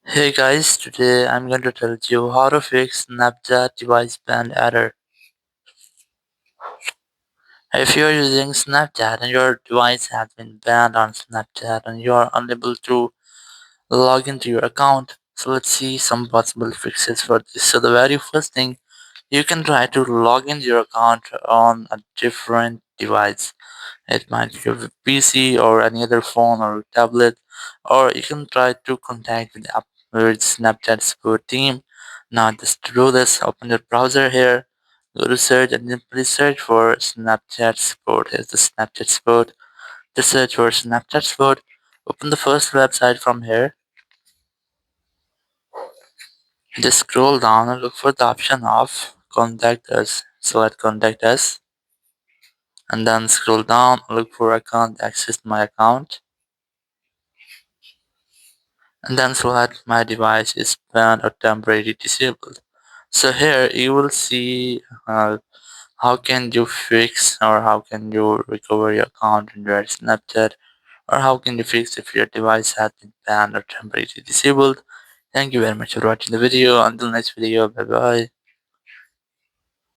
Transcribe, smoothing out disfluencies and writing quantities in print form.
Hey guys, today I'm going to tell you how to fix Snapchat device ban error. If you're using Snapchat and your device has been banned on Snapchat and you are unable to log into your account, so let's see some possible fixes for this. So the very first thing, you can try to log into your account on a different device. It might be your PC or any other phone or tablet, or you can try to contact with Snapchat support team. Now, just to do this, open your browser here, go to search, and then please search for Snapchat support. Here's the Snapchat support. Just search for Snapchat support. Open the first website from here. Just scroll down and look for the option of Contact Us. Select Contact Us, and then scroll down. Look for Account Access My Account. And then select my device is banned or temporarily disabled. So here you will see how can you fix or how can you recover your account in your Snapchat, or how can you fix if your device has been banned or temporarily disabled. Thank you very much for watching the video. Until next video, bye bye.